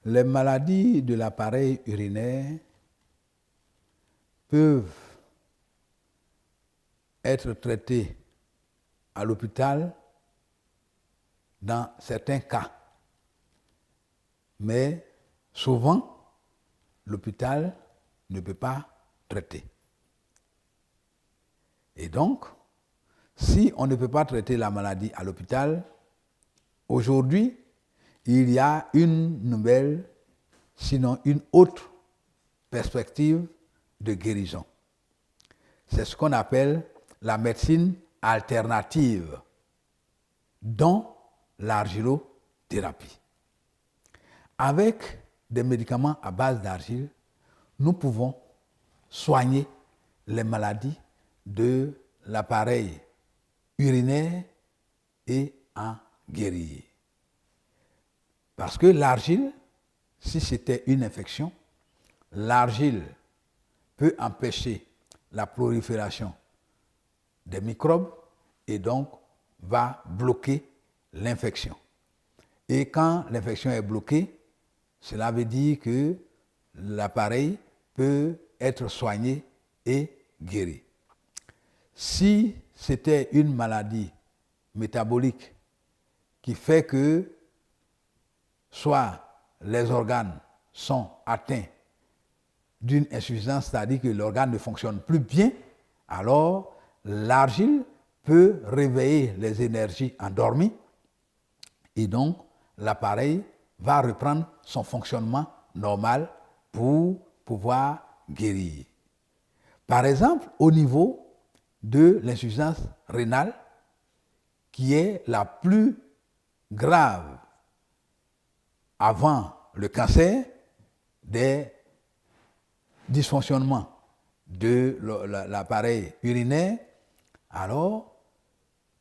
Les maladies de l'appareil urinaire peuvent être traitées à l'hôpital dans certains cas. Mais souvent, l'hôpital ne peut pas traiter. Et donc, si on ne peut pas traiter la maladie à l'hôpital, aujourd'hui, il y a une nouvelle, sinon une autre perspective de guérison. C'est ce qu'on appelle la médecine alternative, dont l'argilothérapie. Avec des médicaments à base d'argile, nous pouvons soigner les maladies de l'appareil urinaire et en guérir. Parce que l'argile, si c'était une infection, l'argile peut empêcher la prolifération des microbes et donc va bloquer l'infection. Et quand l'infection est bloquée, cela veut dire que l'appareil peut être soigné et guéri. Si c'était une maladie métabolique qui fait que soit les organes sont atteints d'une insuffisance, c'est-à-dire que l'organe ne fonctionne plus bien, alors l'argile peut réveiller les énergies endormies et donc l'appareil va reprendre son fonctionnement normal pour pouvoir guérir. Par exemple, au niveau de l'insuffisance rénale, qui est la plus grave avant le cancer, des dysfonctionnements de l'appareil urinaire, alors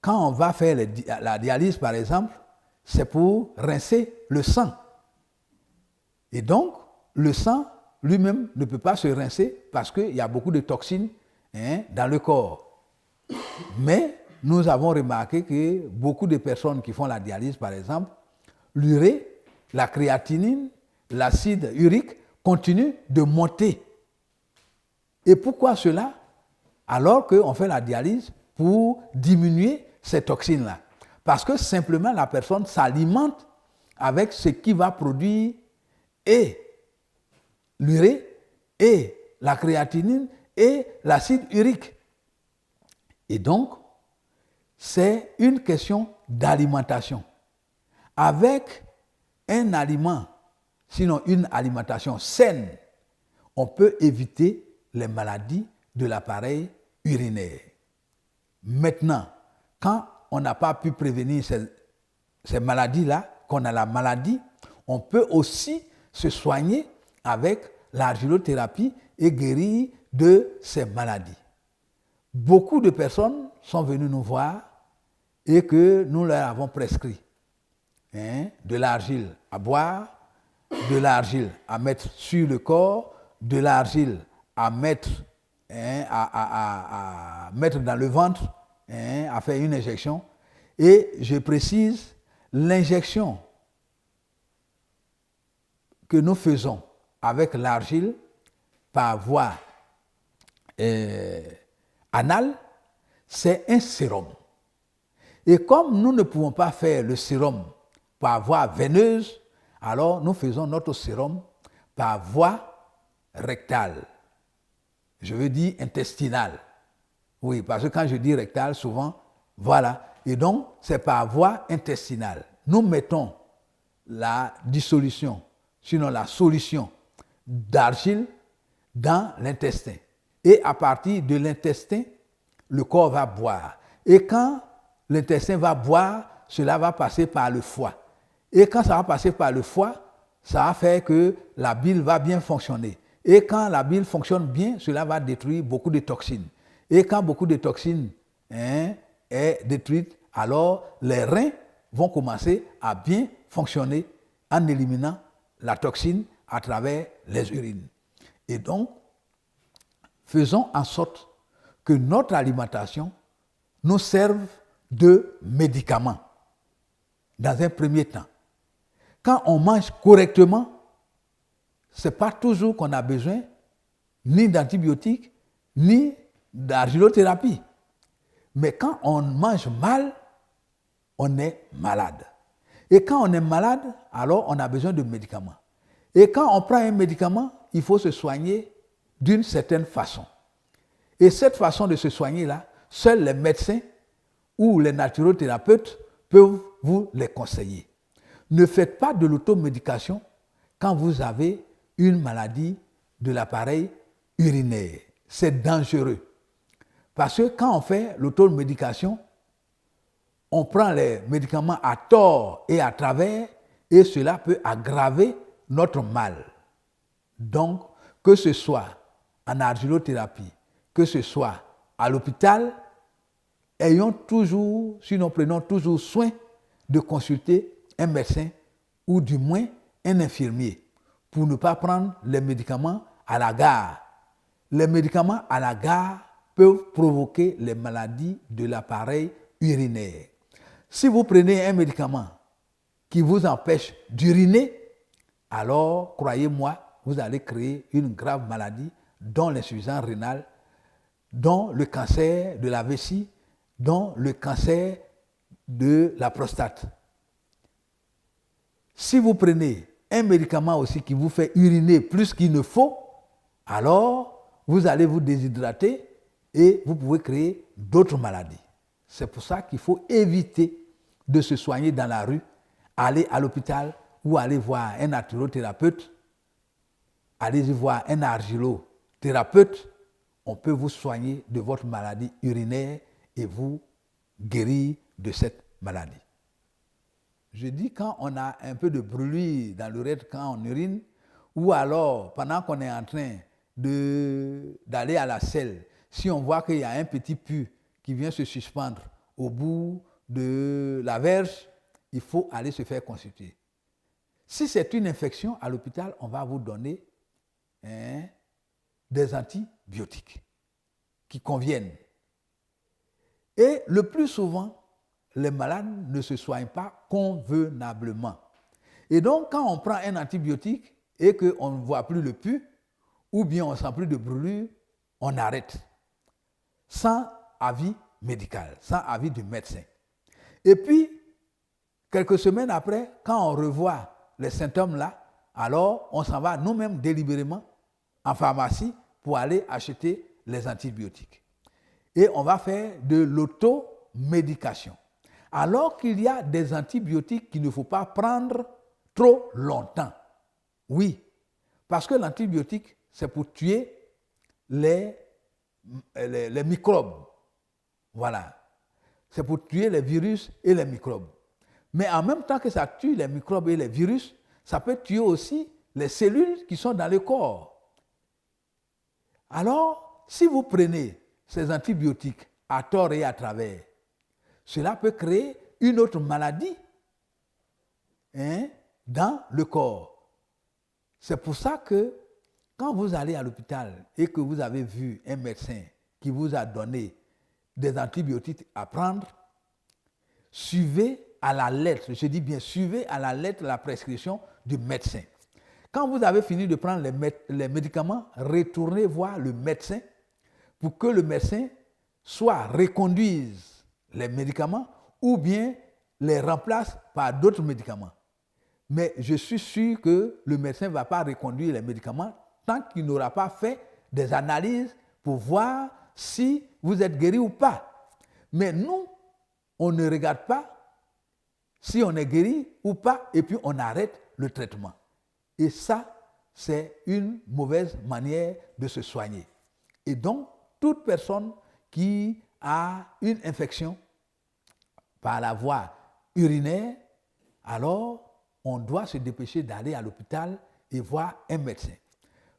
quand on va faire la dialyse par exemple, c'est pour rincer le sang. Et donc, le sang lui-même ne peut pas se rincer parce qu'il y a beaucoup de toxines dans le corps. Mais nous avons remarqué que beaucoup de personnes qui font la dialyse, par exemple, l'urée, la créatinine, l'acide urique continuent de monter. Et pourquoi cela? Alors qu'on fait la dialyse pour diminuer ces toxines-là. Parce que simplement la personne s'alimente avec ce qui va produire et l'urée et la créatinine et l'acide urique. Et donc, c'est une question d'alimentation. Avec un aliment, sinon une alimentation saine, on peut éviter les maladies de l'appareil urinaire. Maintenant, quand on n'a pas pu prévenir ces maladies-là, qu'on a la maladie, on peut aussi se soigner avec l'argilothérapie et guérir de ces maladies. Beaucoup de personnes sont venues nous voir et que nous leur avons prescrit de l'argile à boire, de l'argile à mettre sur le corps, de l'argile à mettre, à mettre dans le ventre, à faire une injection. Et je précise, l'injection que nous faisons avec l'argile par voie anale, c'est un sérum. Et comme nous ne pouvons pas faire le sérum par voie veineuse, alors nous faisons notre sérum par voie rectale. Je veux dire intestinale. Oui, parce que quand je dis rectale, souvent, voilà. Et donc, c'est par voie intestinale. Nous mettons la dissolution, sinon la solution d'argile dans l'intestin. Et à partir de l'intestin, le corps va boire. Et quand l'intestin va boire, cela va passer par le foie. Et quand ça va passer par le foie, ça va faire que la bile va bien fonctionner. Et quand la bile fonctionne bien, cela va détruire beaucoup de toxines. Et quand beaucoup de toxines est détruite, alors les reins vont commencer à bien fonctionner en éliminant la toxine à travers les urines. Et donc, faisons en sorte que notre alimentation nous serve de médicament dans un premier temps. Quand on mange correctement, ce n'est pas toujours qu'on a besoin ni d'antibiotiques, ni d'argilothérapie. Mais quand on mange mal, on est malade. Et quand on est malade, alors on a besoin de médicaments. Et quand on prend un médicament, il faut se soigner d'une certaine façon. Et cette façon de se soigner là, seuls les médecins ou les naturothérapeutes peuvent vous les conseiller. Ne faites pas de l'automédication quand vous avez une maladie de l'appareil urinaire. C'est dangereux. Parce que quand on fait l'automédication, on prend les médicaments à tort et à travers et cela peut aggraver notre mal. Donc, que ce soit en argilothérapie, que ce soit à l'hôpital, prenons toujours soin de consulter un médecin ou du moins un infirmier pour ne pas prendre les médicaments à la gare. Les médicaments à la gare peuvent provoquer les maladies de l'appareil urinaire. Si vous prenez un médicament qui vous empêche d'uriner, alors, croyez-moi, vous allez créer une grave maladie, dont l'insuffisance rénale, dont le cancer de la vessie, dont le cancer de la prostate. Si vous prenez un médicament aussi qui vous fait uriner plus qu'il ne faut, alors vous allez vous déshydrater et vous pouvez créer d'autres maladies. C'est pour ça qu'il faut éviter de se soigner dans la rue, aller à l'hôpital ou aller voir un naturothérapeute, allez-y voir un argilothérapeute, on peut vous soigner de votre maladie urinaire et vous guérir de cette maladie. Je dis quand on a un peu de brûlure dans l'urètre quand on urine, ou alors pendant qu'on est en train d'aller à la selle, si on voit qu'il y a un petit pus qui vient se suspendre au bout de la verge, il faut aller se faire consulter. Si c'est une infection, à l'hôpital, on va vous donner des antibiotiques qui conviennent. Et le plus souvent, les malades ne se soignent pas convenablement. Et donc, quand on prend un antibiotique et qu'on ne voit plus le pus, ou bien on ne sent plus de brûlure, on arrête. Sans avis médical, sans avis du médecin. Et puis, quelques semaines après, quand on revoit les symptômes là, alors on s'en va nous-mêmes délibérément en pharmacie pour aller acheter les antibiotiques. Et on va faire de l'automédication. Alors qu'il y a des antibiotiques qu'il ne faut pas prendre trop longtemps. Oui, parce que l'antibiotique, c'est pour tuer les microbes. Voilà. C'est pour tuer les virus et les microbes. Mais en même temps que ça tue les microbes et les virus, ça peut tuer aussi les cellules qui sont dans le corps. Alors, si vous prenez ces antibiotiques à tort et à travers, cela peut créer une autre maladie dans le corps. C'est pour ça que quand vous allez à l'hôpital et que vous avez vu un médecin qui vous a donné des antibiotiques à prendre, suivez à la lettre, je dis bien suivez à la lettre la prescription du médecin. Quand vous avez fini de prendre les médicaments, retournez voir le médecin pour que le médecin soit reconduise les médicaments ou bien les remplace par d'autres médicaments. Mais je suis sûr que le médecin ne va pas reconduire les médicaments tant qu'il n'aura pas fait des analyses pour voir si vous êtes guéri ou pas. Mais nous, on ne regarde pas si on est guéri ou pas et puis on arrête le traitement. Et ça, c'est une mauvaise manière de se soigner. Et donc, toute personne qui a une infection par la voie urinaire, alors on doit se dépêcher d'aller à l'hôpital et voir un médecin.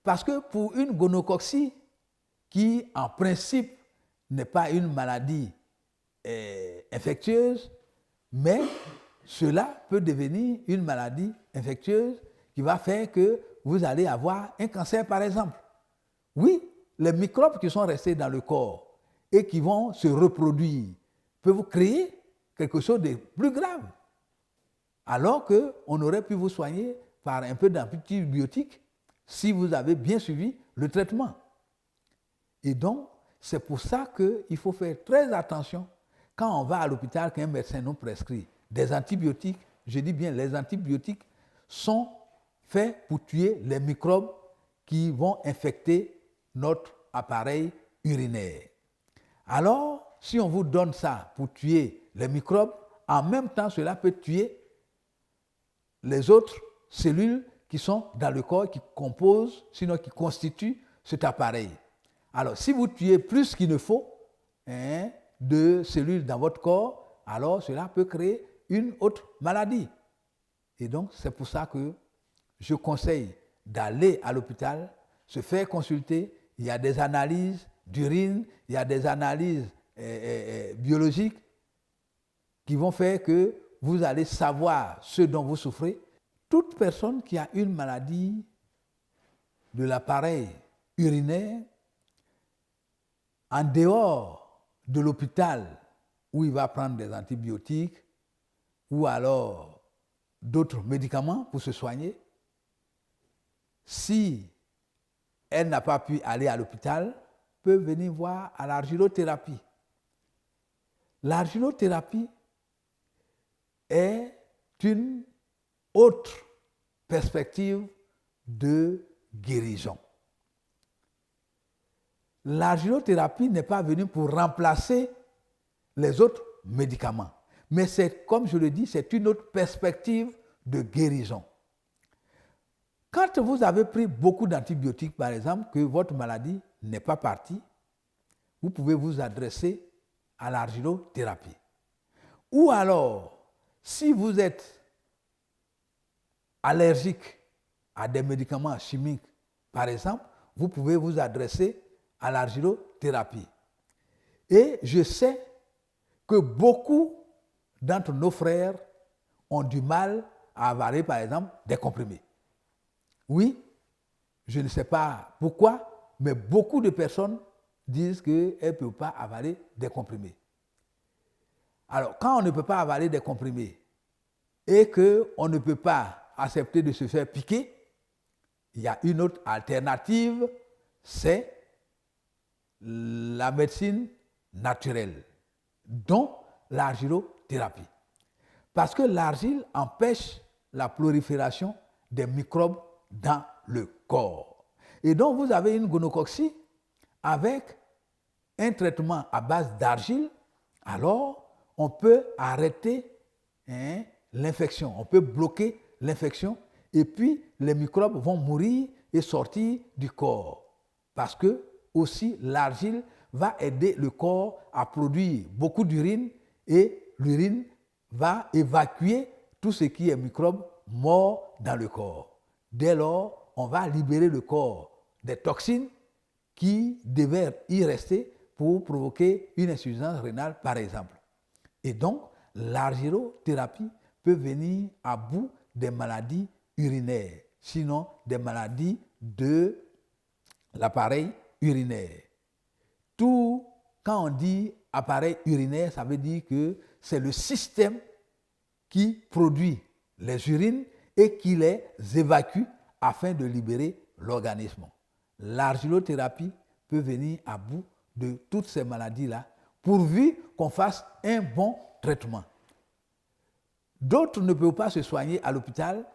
Parce que pour une gonococcie, qui en principe n'est pas une maladie infectieuse, mais cela peut devenir une maladie infectieuse qui va faire que vous allez avoir un cancer, par exemple. Oui, les microbes qui sont restés dans le corps et qui vont se reproduire peuvent créer quelque chose de plus grave. Alors qu'on aurait pu vous soigner par un peu d'antibiotiques si vous avez bien suivi le traitement. Et donc, c'est pour ça qu'il faut faire très attention quand on va à l'hôpital qu'un médecin nous prescrit des antibiotiques. Je dis bien, les antibiotiques sont faits pour tuer les microbes qui vont infecter notre appareil urinaire. Alors, si on vous donne ça pour tuer les microbes, en même temps, cela peut tuer les autres cellules qui sont dans le corps, qui composent, sinon qui constituent cet appareil. Alors, si vous tuez plus qu'il ne faut de cellules dans votre corps, alors cela peut créer une autre maladie. Et donc, c'est pour ça que je conseille d'aller à l'hôpital, se faire consulter. Il y a des analyses d'urine, il y a des analyses biologiques qui vont faire que vous allez savoir ce dont vous souffrez. Toute personne qui a une maladie de l'appareil urinaire, en dehors de l'hôpital où il va prendre des antibiotiques ou alors d'autres médicaments pour se soigner, si elle n'a pas pu aller à l'hôpital, peut venir voir à l'argilothérapie. L'argilothérapie est une autre perspective de guérison. L'argilothérapie n'est pas venue pour remplacer les autres médicaments, mais c'est, comme je le dis, c'est une autre perspective de guérison. Quand vous avez pris beaucoup d'antibiotiques, par exemple, que votre maladie n'est pas partie, vous pouvez vous adresser à l'argilothérapie. Ou alors, si vous êtes allergique à des médicaments chimiques, par exemple, vous pouvez vous adresser à l'argilothérapie. Et je sais que beaucoup d'entre nos frères ont du mal à avaler, par exemple, des comprimés. Oui, je ne sais pas pourquoi, mais beaucoup de personnes disent qu'elles ne peuvent pas avaler des comprimés. Alors, quand on ne peut pas avaler des comprimés et qu'on ne peut pas accepter de se faire piquer, il y a une autre alternative, c'est la médecine naturelle, dont l'argilothérapie. Parce que l'argile empêche la prolifération des microbes dans le corps. Et donc, vous avez une gonococcie avec un traitement à base d'argile, alors on peut arrêter l'infection, on peut bloquer l'infection et puis les microbes vont mourir et sortir du corps. Parce que aussi l'argile va aider le corps à produire beaucoup d'urine et l'urine va évacuer tout ce qui est microbes morts dans le corps. Dès lors, on va libérer le corps des toxines qui devaient y rester pour provoquer une insuffisance rénale, par exemple. Et donc, l'argilothérapie peut venir à bout des maladies urinaires, sinon des maladies de l'appareil urinaire. Tout, quand on dit appareil urinaire, ça veut dire que c'est le système qui produit les urines et qui les évacue afin de libérer l'organisme. L'argilothérapie peut venir à bout de toutes ces maladies-là, pourvu qu'on fasse un bon traitement. D'autres ne peuvent pas se soigner à l'hôpital,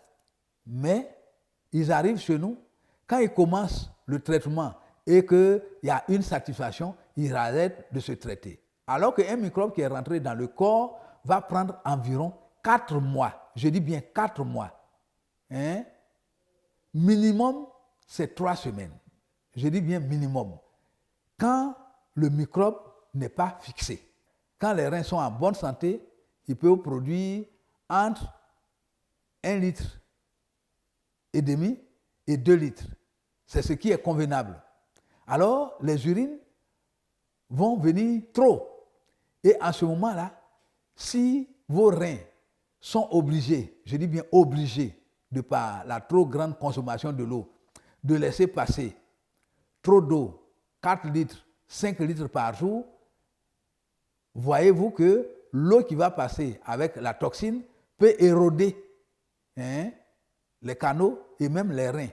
mais ils arrivent chez nous. Quand ils commencent le traitement et qu'il y a une satisfaction, ils arrêtent de se traiter. Alors qu'un microbe qui est rentré dans le corps va prendre environ 4 mois. Je dis bien 4 mois. Minimum, c'est 3 semaines. Je dis bien minimum. Quand le microbe n'est pas fixé, quand les reins sont en bonne santé, ils peuvent produire entre 1,5 litre et 2 litres. C'est ce qui est convenable. Alors, les urines vont venir trop. Et en ce moment-là, si vos reins sont obligés, je dis bien obligés, de par la trop grande consommation de l'eau, de laisser passer trop d'eau, 4 litres, 5 litres par jour, voyez-vous que l'eau qui va passer avec la toxine peut éroder les canaux et même les reins.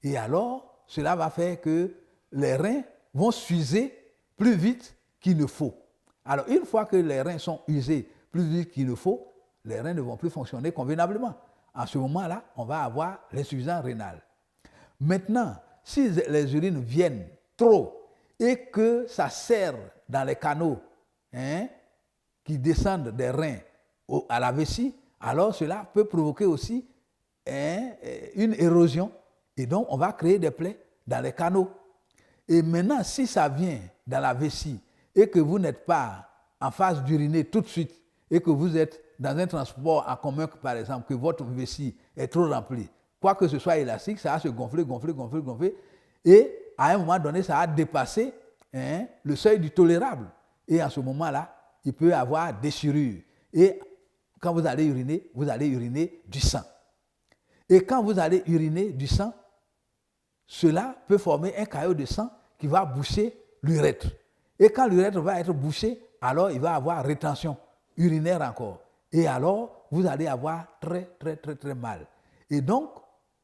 Et alors, cela va faire que les reins vont s'user plus vite qu'il ne faut. Alors, une fois que les reins sont usés plus vite qu'il ne faut, les reins ne vont plus fonctionner convenablement. À ce moment-là, on va avoir l'insuffisance rénale. Maintenant, si les urines viennent trop et que ça serre dans les canaux qui descendent des reins à la vessie, alors cela peut provoquer aussi une érosion. Et donc, on va créer des plaies dans les canaux. Et maintenant, si ça vient dans la vessie et que vous n'êtes pas en phase d'uriner tout de suite et que vous êtes dans un transport en commun, par exemple, que votre vessie est trop remplie, quoi que ce soit élastique, ça va se gonfler. Et à un moment donné, ça va dépasser le seuil du tolérable. Et en ce moment-là, il peut y avoir déchirure. Et quand vous allez uriner du sang. Et quand vous allez uriner du sang, cela peut former un caillot de sang qui va boucher l'urètre. Et quand l'urètre va être bouché, alors il va y avoir rétention urinaire encore. Et alors, vous allez avoir très mal. Et donc,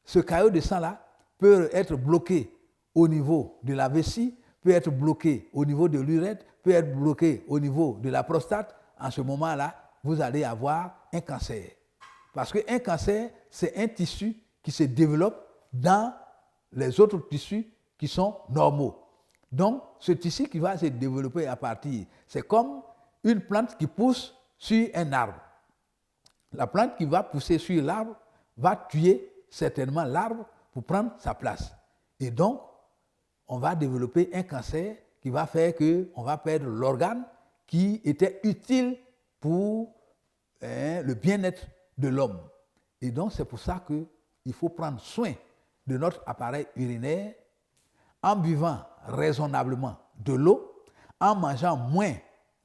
ce caillot de sang-là peut être bloqué au niveau de la vessie, peut être bloqué au niveau de l'urètre, peut être bloqué au niveau de la prostate. En ce moment-là, vous allez avoir un cancer. Parce qu'un cancer, c'est un tissu qui se développe dans les autres tissus qui sont normaux. Donc, ce tissu qui va se développer à partir, c'est comme une plante qui pousse sur un arbre. La plante qui va pousser sur l'arbre va tuer certainement l'arbre pour prendre sa place. Et donc, on va développer un cancer qui va faire qu'on va perdre l'organe qui était utile pour le bien-être de l'homme. Et donc, c'est pour ça qu'il faut prendre soin de notre appareil urinaire en buvant raisonnablement de l'eau, en mangeant moins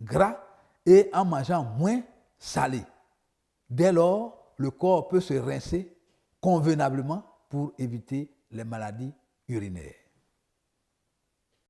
gras et en mangeant moins salé. Dès lors, le corps peut se rincer convenablement pour éviter les maladies urinaires.